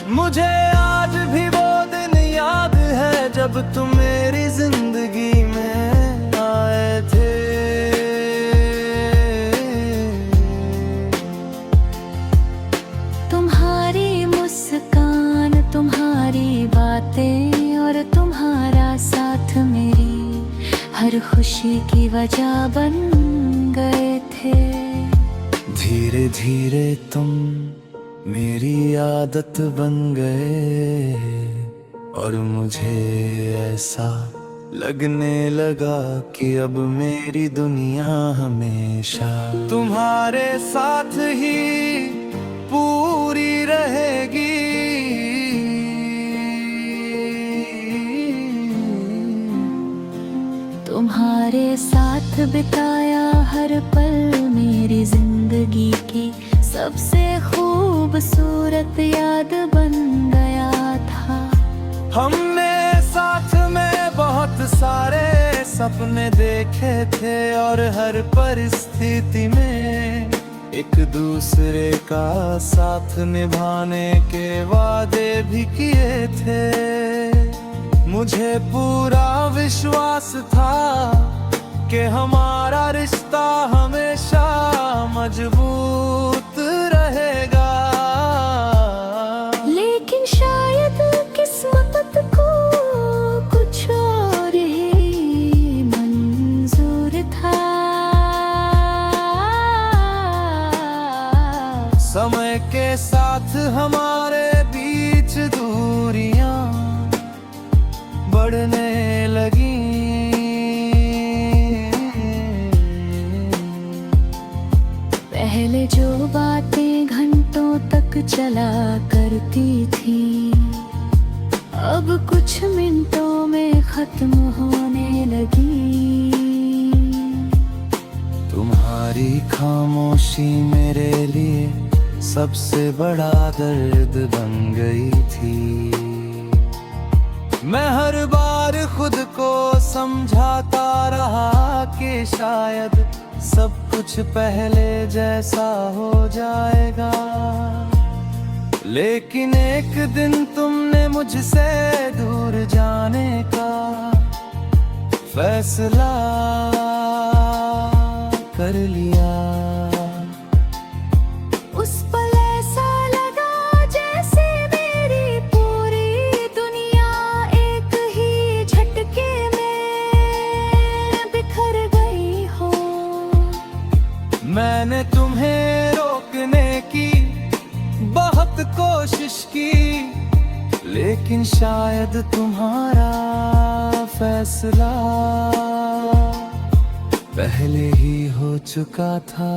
मुझे आज भी वो दिन याद है जब तुम मेरी जिंदगी में आए थे। तुम्हारी मुस्कान, तुम्हारी बातें और तुम्हारा साथ मेरी हर खुशी की वजह बन गए थे। धीरे धीरे तुम मेरी आदत बन गए और मुझे ऐसा लगने लगा कि अब मेरी दुनिया हमेशा तुम्हारे साथ ही पूरी रहेगी। तुम्हारे साथ बिताया हर पल मेरी जिंदगी की सबसे खूबसूरत याद बन गया था। हमने साथ में बहुत सारे सपने देखे थे और हर परिस्थिति में एक दूसरे का साथ निभाने के वादे भी किए थे। मुझे पूरा विश्वास था कि हमारा रिश्ता हमेशा मजबूत रहेगा। लेकिन शायद किस्मत को कुछ और ही मंजूर था। समय के साथ हमारे बीच दूरियां बढ़ने लगी। पहले जो बातें घंटों तक चला करती थी अब कुछ मिनटों में खत्म होने लगी। तुम्हारी खामोशी मेरे लिए सबसे बड़ा दर्द बन गई थी। मैं हर बार खुद को समझाता रहा कि शायद सब कुछ पहले जैसा हो जाएगा। लेकिन एक दिन तुमने मुझसे दूर जाने का फैसला कर लिया। उस पल ऐसा लगा जैसे मेरी पूरी दुनिया एक ही झटके में बिखर गई हो। मैंने तुम्हें रोकने की बहुत कोशिश की लेकिन शायद तुम्हारा फैसला पहले ही हो चुका था।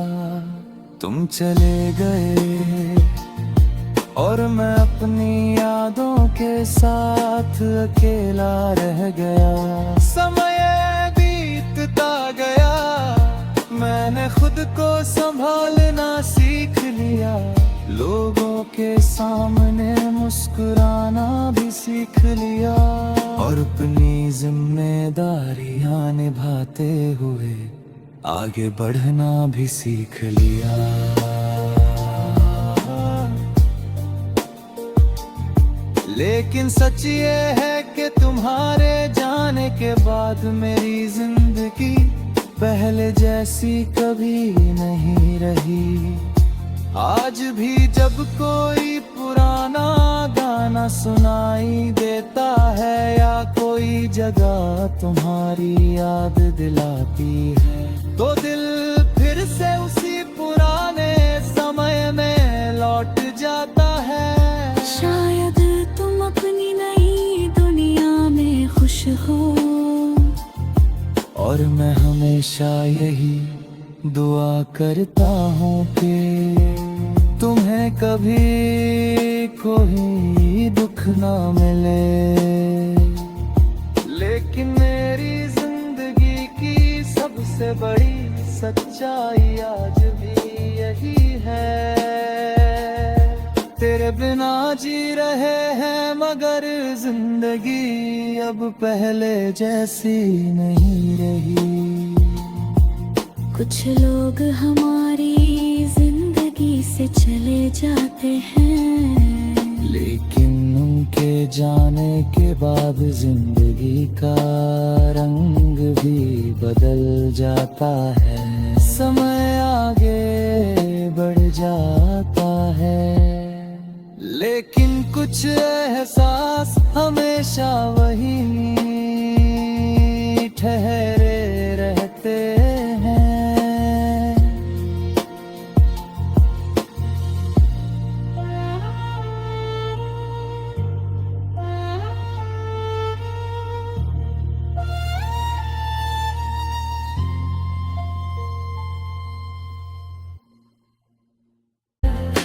तुम चले गए और मैं अपनी यादों के साथ अकेला रह गया। समय बीतता गया, मैंने खुद को संभालना सीख लिया। लोगों के सामने मुस्कुराना भी सीख लिया और अपनी जिम्मेदारियां निभाते हुए आगे बढ़ना भी सीख लिया। लेकिन सच ये है कि तुम्हारे जाने के बाद मेरी जिंदगी पहले जैसी कभी नहीं रही। आज भी जब कोई पुराना गाना सुनाई देता है या कोई जगह तुम्हारी याद दिलाती है तो दिल फिर से उसी पुराने समय में लौट जाता है। शायद तुम अपनी नई दुनिया में खुश हो और मैं हमेशा यही दुआ करता हूँ कि तुम्हें कभी कोई दुख ना मिले। लेकिन मेरी जिंदगी की सबसे बड़ी सच्चाई आज भी यही है। तेरे बिना जी रहे हैं मगर जिंदगी अब पहले जैसी नहीं रही। कुछ लोग हमारी जिंदगी से चले जाते हैं लेकिन जाने के बाद जिंदगी का रंग भी बदल जाता है, समय आगे बढ़ जाता है, लेकिन कुछ एहसास हमेशा वही ठहरे रहते हैं।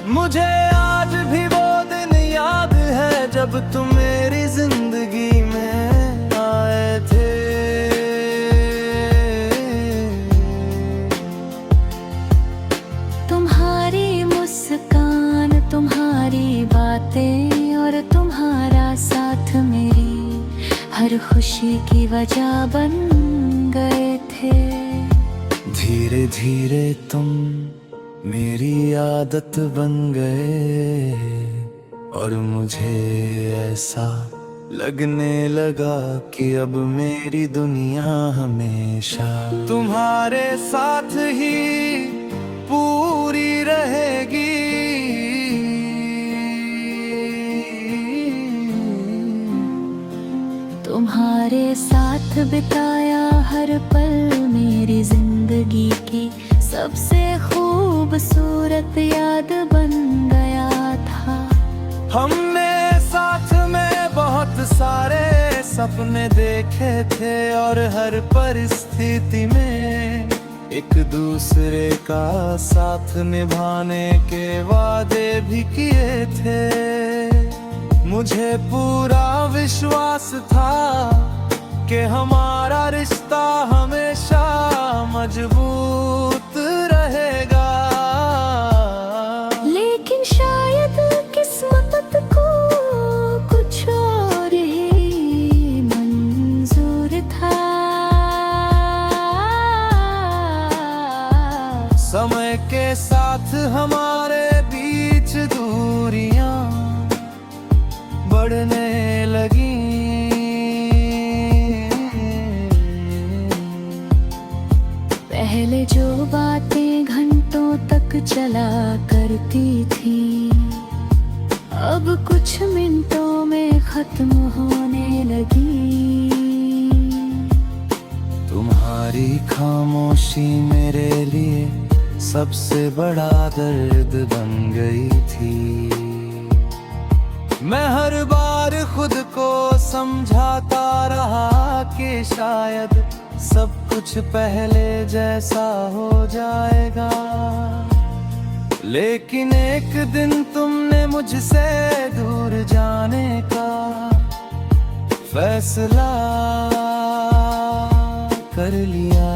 मुझे आज भी वो दिन याद है जब तुम मेरी जिंदगी में आए थे। तुम्हारी मुस्कान, तुम्हारी बातें और तुम्हारा साथ मेरी हर खुशी की वजह बन गए थे। धीरे धीरे तुम मेरी आदत बन गए और मुझे ऐसा लगने लगा कि अब मेरी दुनिया हमेशा तुम्हारे साथ ही पूरी रहेगी। तुम्हारे साथ बिताया हर पल मेरी जिंदगी की सबसे खूबसूरत याद बन गया था। हमने साथ में बहुत सारे सपने देखे थे और हर परिस्थिति में एक दूसरे का साथ निभाने के वादे भी किए थे। मुझे पूरा विश्वास था कि हमारा रिश्ता हमेशा मजबूत रहेगा, लेकिन शायद किस्मत को कुछ और ही मंजूर था। समय के साथ हमारे बीच दूरियां बढ़ने लगी। पहले जो बातें घंटों तक चला करती थी अब कुछ मिनटों में खत्म होने लगी। तुम्हारी खामोशी मेरे लिए सबसे बड़ा दर्द बन गई थी। मैं हर बार खुद को समझाता रहा कि शायद सब कुछ पहले जैसा हो जाएगा, लेकिन एक दिन तुमने मुझसे दूर जाने का फैसला कर लिया।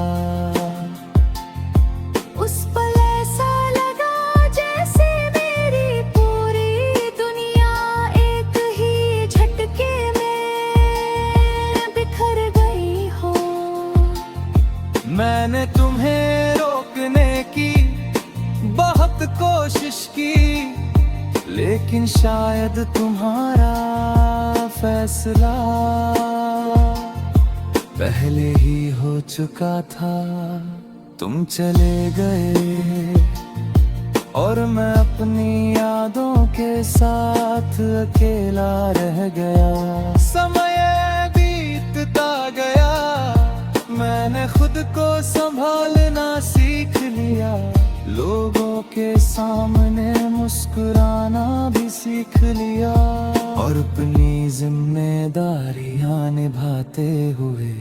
उस पल ऐसा लगा जैसे मेरी पूरी दुनिया एक ही झटके में बिखर गई हो। मैंने तुम्हें रोकने की बहुत कोशिश की, लेकिन शायद तुम्हारा फैसला पहले ही हो चुका था। तुम चले गए और मैं अपनी यादों के साथ अकेला रह गया। समय बीतता गया, मैंने खुद को संभालना सीख लिया, लोगों के सामने मुस्कुराना भी सीख लिया और अपनी जिम्मेदारियां निभाते हुए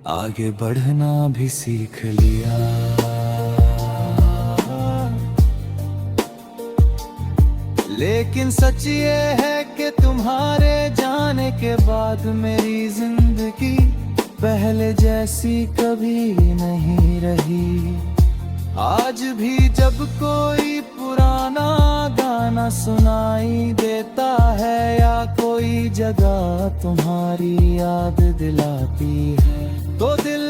आगे बढ़ना भी सीख लिया। लेकिन सच ये है कि तुम्हारे जाने के बाद मेरी जिंदगी पहले जैसी कभी नहीं रही। आज भी जब कोई पुराना गाना सुनाई देता है या कोई जगह तुम्हारी याद दिलाती है, तो दिल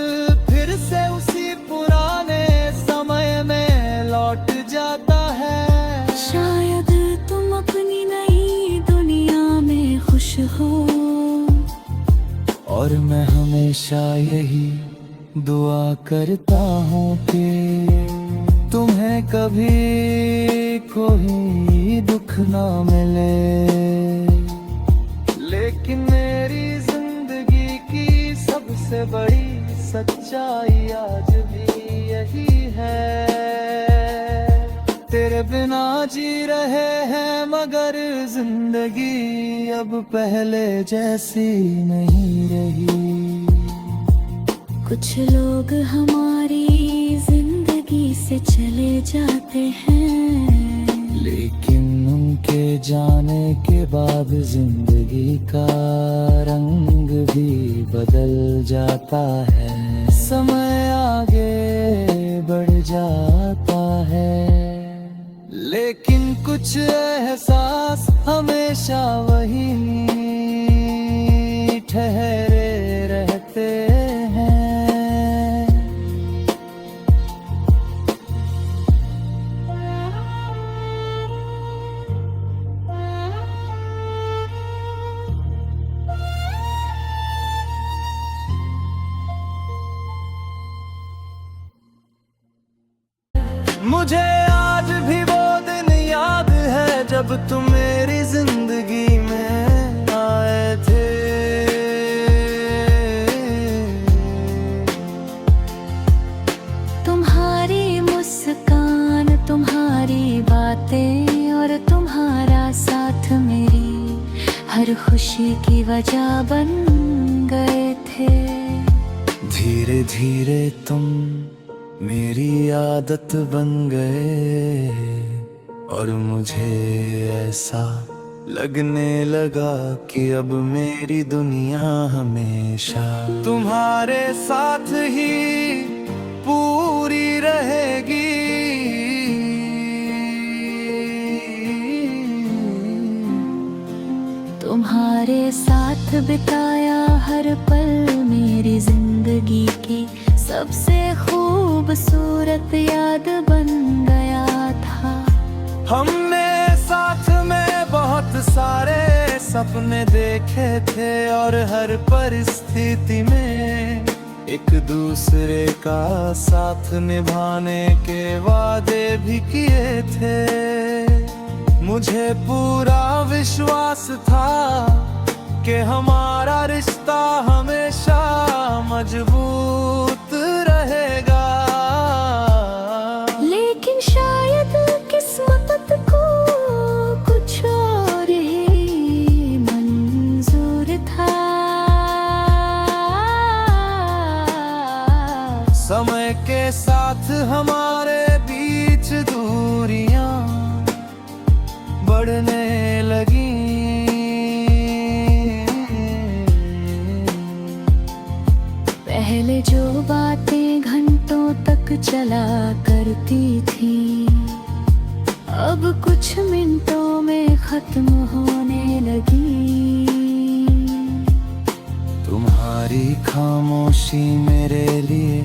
फिर से उसी पुराने समय में लौट जाता है। शायद तुम अपनी नई दुनिया में खुश हो, और मैं हमेशा यही दुआ करता हूँ कि तुम्हें कभी कोई दुख ना मिले। लेकिन मेरी जिंदगी की सबसे बड़ी सच्चाई आज भी यही है, तेरे बिना जी रहे हैं मगर जिंदगी अब पहले जैसी नहीं रही। कुछ लोग हमारी जिंदगी से चले जाते हैं, लेकिन उनके जाने के बाद जिंदगी का रंग भी बदल जाता है। समय आगे बढ़ जाता है, लेकिन कुछ एहसास हमेशा वही ठहरे रहते हैं। मुझे आज भी वो दिन याद है जब तुम मेरी जिंदगी में आए थे। तुम्हारी मुस्कान, तुम्हारी बातें और तुम्हारा साथ मेरी हर खुशी की वजह बन गए थे। धीरे धीरे तुम मेरी आदत बन गए और मुझे ऐसा लगने लगा कि अब मेरी दुनिया हमेशा तुम्हारे साथ ही पूरी रहेगी। तुम्हारे साथ बिताया हर पल मेरी जिंदगी की सबसे खूबसूरत याद बन गया था। हमने साथ में बहुत सारे सपने देखे थे और हर परिस्थिति में एक दूसरे का साथ निभाने के वादे भी किए थे। मुझे पूरा विश्वास था कि हमारा रिश्ता हमेशा मजबूत रहेगा। लेकिन शायद किस्मत को कुछ और ही मंजूर था। समय के साथ हमारे बीच दूरियां बढ़ने लगी। पहले जो बातें घंटों तक चला करती थी अब कुछ मिनटों में खत्म होने लगी। तुम्हारी खामोशी मेरे लिए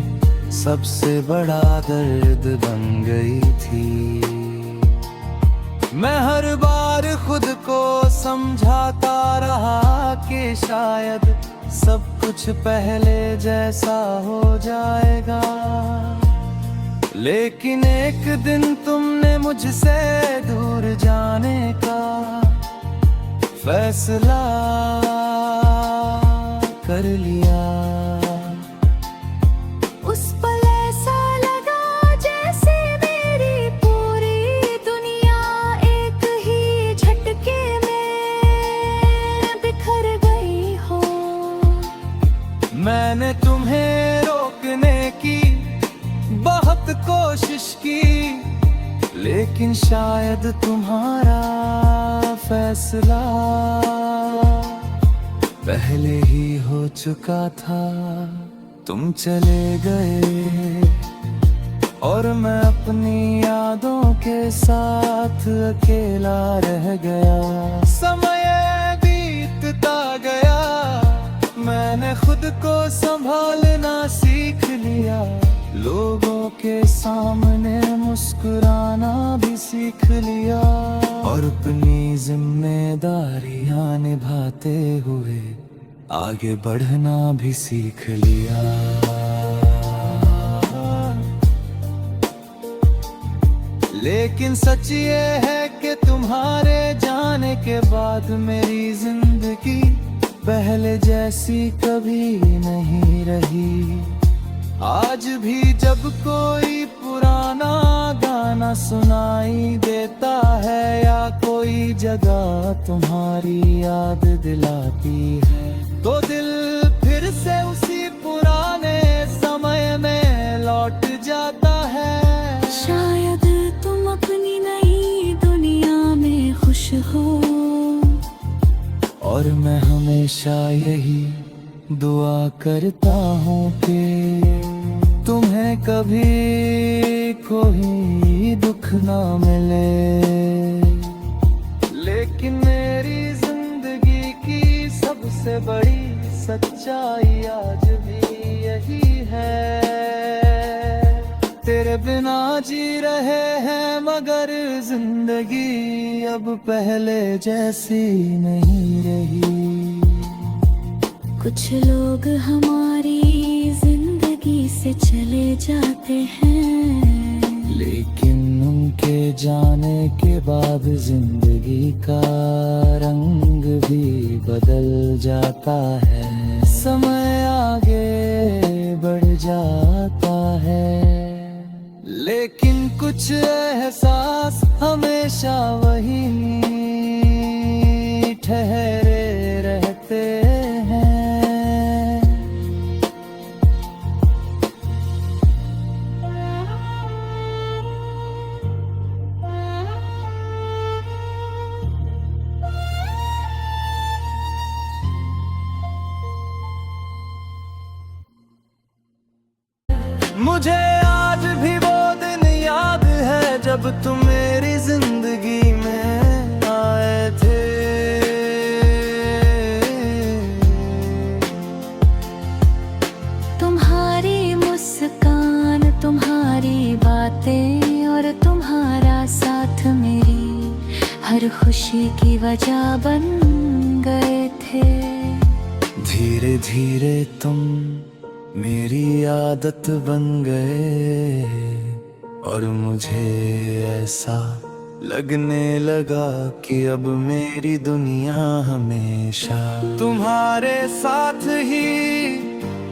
सबसे बड़ा दर्द बन गई थी। मैं हर बार खुद को समझाता रहा कि शायद सब कुछ पहले जैसा हो जाएगा। लेकिन एक दिन तुमने मुझसे दूर जाने का फैसला कर लिया। उस पल ऐसा लगा जैसे मेरी पूरी दुनिया एक ही झटके में बिखर गई हो। मैंने तुम्हें रोकने की बहुत कोशिश की, लेकिन शायद तुम्हारा फैसला पहले ही हो चुका था। तुम चले गए और मैं अपनी यादों के साथ अकेला रह गया। समय बीतता गया, मैंने खुद को संभालना सीख लिया। लोगों के सामने मुस्कुराना भी सीख लिया और अपनी जिम्मेदारियां निभाते हुए आगे बढ़ना भी सीख लिया। लेकिन सच ये है कि तुम्हारे जाने के बाद मेरी जिंदगी पहले जैसी कभी नहीं रही। आज भी जब कोई पुराना गाना सुनाई देता है या कोई जगह तुम्हारी याद दिलाती है, तो दिल फिर से उसी पुराने समय में लौट जाता है। शायद तुम अपनी नई दुनिया में खुश हो, और मैं हमेशा यही दुआ करता हूँ कि तुम्हें कभी कोई दुख ना मिले। लेकिन मेरी जिंदगी की सबसे बड़ी सच्चाई आज भी यही है, तेरे बिना जी रहे हैं मगर जिंदगी अब पहले जैसी नहीं रही। कुछ लोग हमारी जिंदगी से चले जाते हैं, लेकिन उनके जाने के बाद जिंदगी का रंग भी बदल जाता है। समय आगे बढ़ जाता है, लेकिन कुछ एहसास हमेशा वही ठहरे रहते हैं। मुझे आज भी वो दिन याद है जब तुम मेरी जिंदगी में आए थे। तुम्हारी मुस्कान, तुम्हारी बातें और तुम्हारा साथ मेरी हर खुशी की वजह बन गए थे। धीरे धीरे तुम मेरी आदत बन गए, और मुझे ऐसा लगने लगा कि अब मेरी दुनिया हमेशा तुम्हारे साथ ही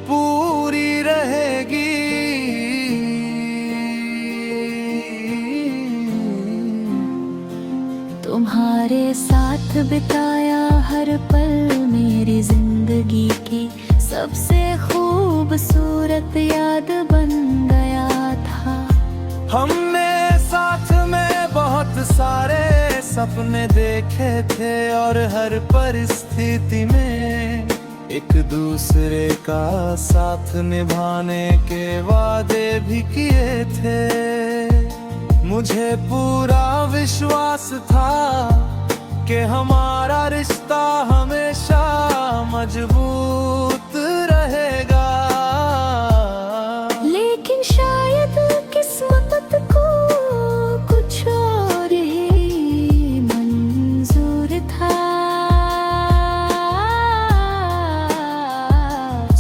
पूरी रहेगी। तुम्हारे साथ बिताया हर पल मेरी जिंदगी की सबसे खूबसूरत याद बन गया था। हमने साथ में बहुत सारे सपने देखे थे और हर परिस्थिति में एक दूसरे का साथ निभाने के वादे भी किए थे। मुझे पूरा विश्वास था कि हमारा रिश्ता हमेशा मजबूत रहेगा। लेकिन शायद किस्मत को कुछ और ही मंजूर था।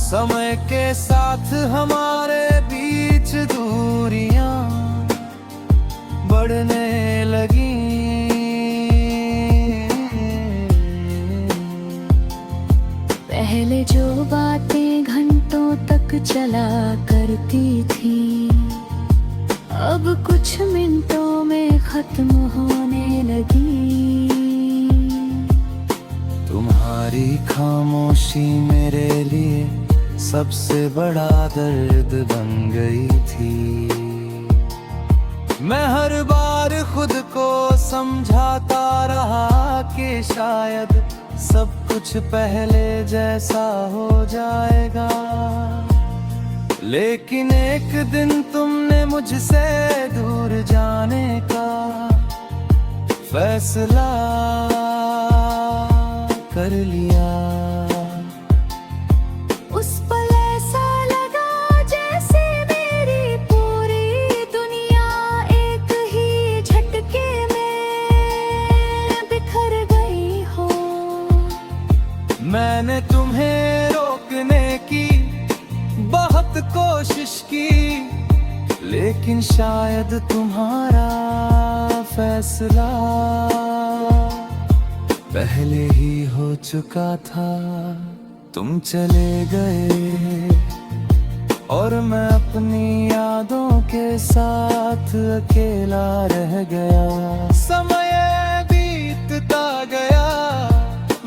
समय के साथ हमारे बीच दूरियां बढ़ने लगी। पहले जो बातें घंटों तक चला करती थी, अब कुछ मिनटों में खत्म होने लगी। तुम्हारी खामोशी मेरे लिए सबसे बड़ा दर्द बन गई थी। मैं हर बार खुद को समझाता रहा कि शायद सब कुछ पहले जैसा हो जाएगा। लेकिन एक दिन तुमने मुझसे दूर जाने का फैसला कर लिया। उस पल ऐसा लगा जैसे मेरी पूरी दुनिया एक ही झटके में बिखर गई हो। मैंने तुम्हें रोकने की बहुत कोशिश की, लेकिन शायद तुम्हारा फैसला पहले ही हो चुका था। तुम चले गए और मैं अपनी यादों के साथ अकेला रह गया। समय बीतता गया,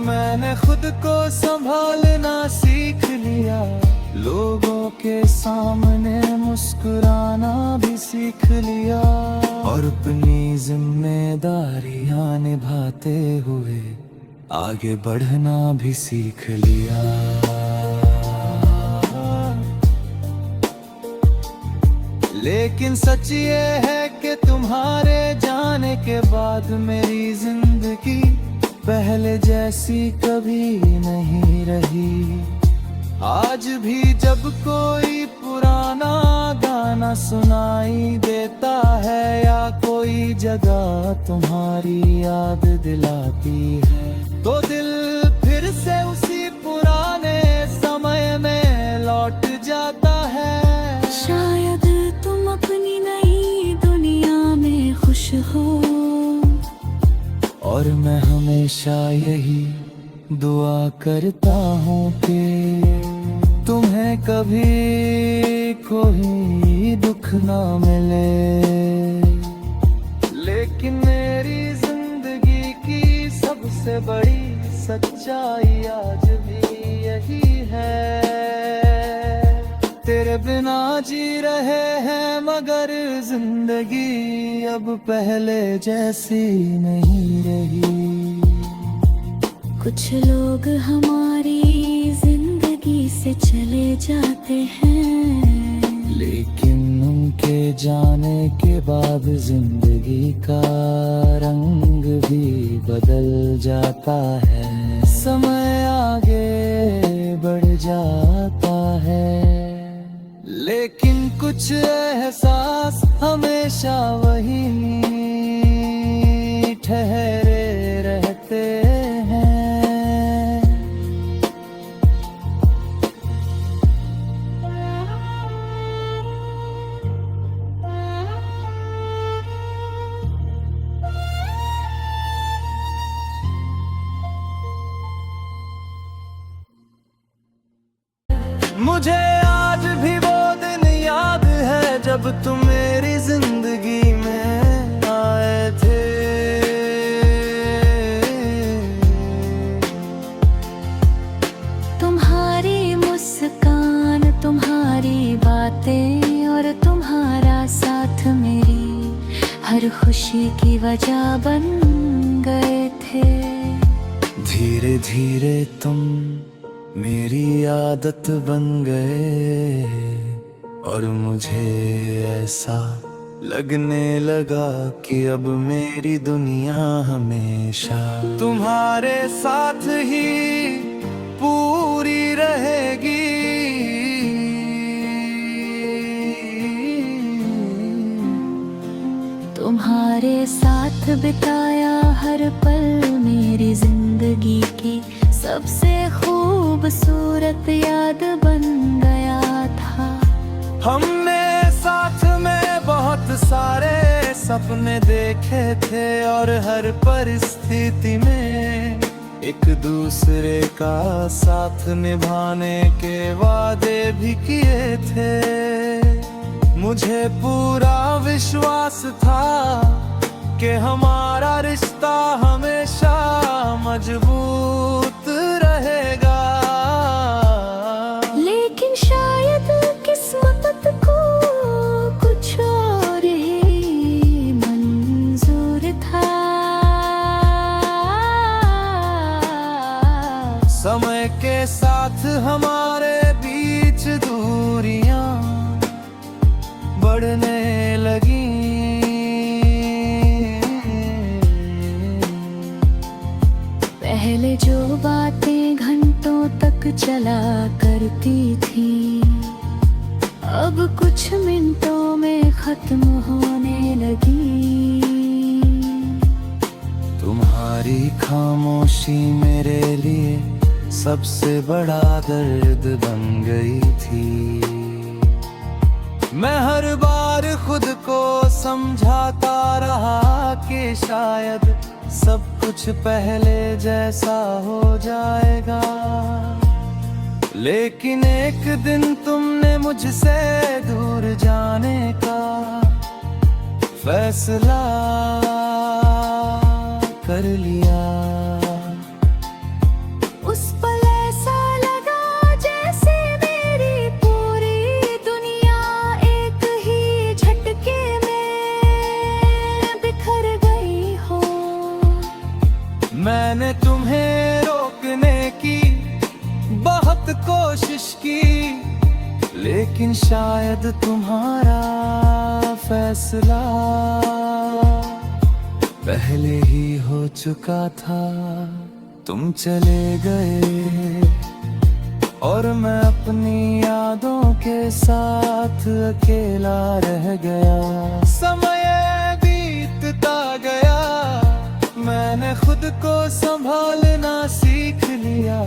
मैंने खुद को संभालना सीख लिया। लोगों के सामने मुस्कुराना भी सीख लिया, और अपनी जिम्मेदारियां निभाते हुए आगे बढ़ना भी सीख लिया। लेकिन सच ये है कि तुम्हारे जाने के बाद मेरी जिंदगी पहले जैसी कभी नहीं रही। आज भी जब कोई पुराना गाना सुनाई देता है या कोई जगह तुम्हारी याद दिलाती है, तो दिल फिर से उसी पुराने समय में लौट जाता है। शायद तुम अपनी नई दुनिया में खुश हो, और मैं हमेशा यही दुआ करता हूँ कि तुम्हें कभी कोई दुख ना मिले। लेकिन मेरी जिंदगी की सबसे बड़ी सच्चाई आज भी यही है। तेरे बिना जी रहे हैं मगर जिंदगी अब पहले जैसी नहीं रही। कुछ लोग हमारी जिंदगी से चले जाते हैं, लेकिन उनके जाने के बाद जिंदगी का रंग भी बदल जाता है। समय आगे बढ़ जाता है, लेकिन कुछ एहसास हमेशा वही ठहरे रहते हैं। मुझे आज भी वो दिन याद है जब तुम मेरी जिंदगी में आए थे। तुम्हारी मुस्कान, तुम्हारी बातें और तुम्हारा साथ मेरी हर खुशी की वजह बन गए थे। धीरे धीरे तुम मेरी आदत बन गए, और मुझे ऐसा लगने लगा कि अब मेरी दुनिया हमेशा तुम्हारे साथ ही पूरी रहेगी। तुम्हारे साथ बिताया हर पल मेरी जिंदगी की सबसे खूबसूरत याद बन गया था। हमने साथ में बहुत सारे सपने देखे थे, और हर परिस्थिति में एक दूसरे का साथ निभाने के वादे भी किए थे। मुझे पूरा विश्वास था कि हमारा रिश्ता हमेशा मजबूत रहेगा। लेकिन शायद किस्मत को कुछ और ही मंजूर था। समय के साथ हमारे बीच दूरियां बढ़ने लगी। पहले जो बातें घंटों तक चला करती थी, अब कुछ मिनटों में खत्म होने लगी। तुम्हारी खामोशी मेरे लिए सबसे बड़ा दर्द बन गई थी। मैं हर बार खुद को समझाता रहा कि शायद सब कुछ पहले जैसा हो जाएगा, लेकिन एक दिन तुमने मुझसे दूर जाने का फैसला कर लिया। उस पल ऐसा लगा जैसे मेरी पूरी दुनिया एक ही झटके में बिखर गई हो। मैंने तुम्हें रोकने की बहुत कोशिश की, लेकिन शायद तुम्हारा फैसला पहले ही हो चुका था। तुम चले गए और मैं अपनी यादों के साथ अकेला रह गया। समय बीतता गया, मैंने खुद को संभालना सीख लिया।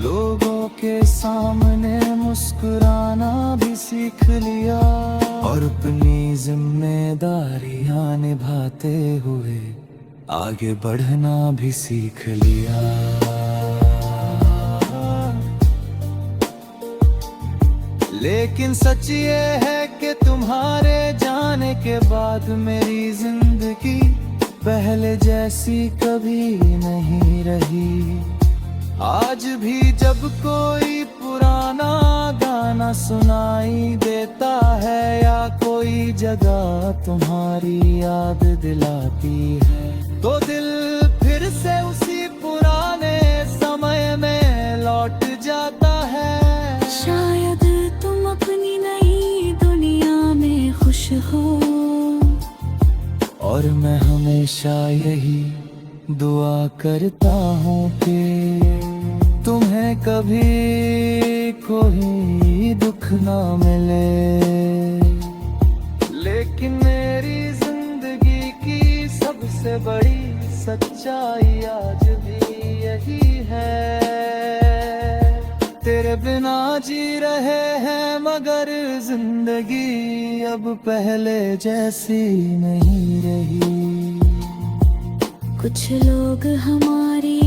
लोगों के सामने मुस्कुराना भी सीख लिया और अपनी जिम्मेदारियां निभाते हुए आगे बढ़ना भी सीख लिया। लेकिन सच ये है कि तुम्हारे जाने के बाद मेरी जिंदगी पहले जैसी कभी नहीं रही। आज भी जब कोई पुराना गाना सुनाई देता है या कोई जगह तुम्हारी याद दिलाती है, तो दिल फिर से उसी पुराने समय में लौट जाता है। शायद तुम अपनी नई दुनिया में खुश हो और मैं हमेशा यही दुआ करता हूँ कि तुम्हें कभी कोई दुख ना मिले। लेकिन मेरी जिंदगी की सबसे बड़ी सच्चाई आज भी यही है। तेरे बिना जी रहे हैं मगर जिंदगी अब पहले जैसी नहीं रही। कुछ लोग हमारी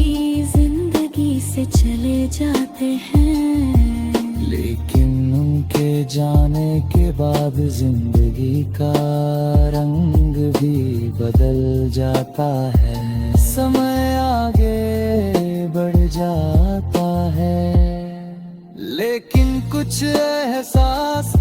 जिंदगी से चले जाते हैं, लेकिन उनके जाने के बाद जिंदगी का रंग भी बदल जाता है। समय आगे बढ़ जाता है, लेकिन कुछ एहसास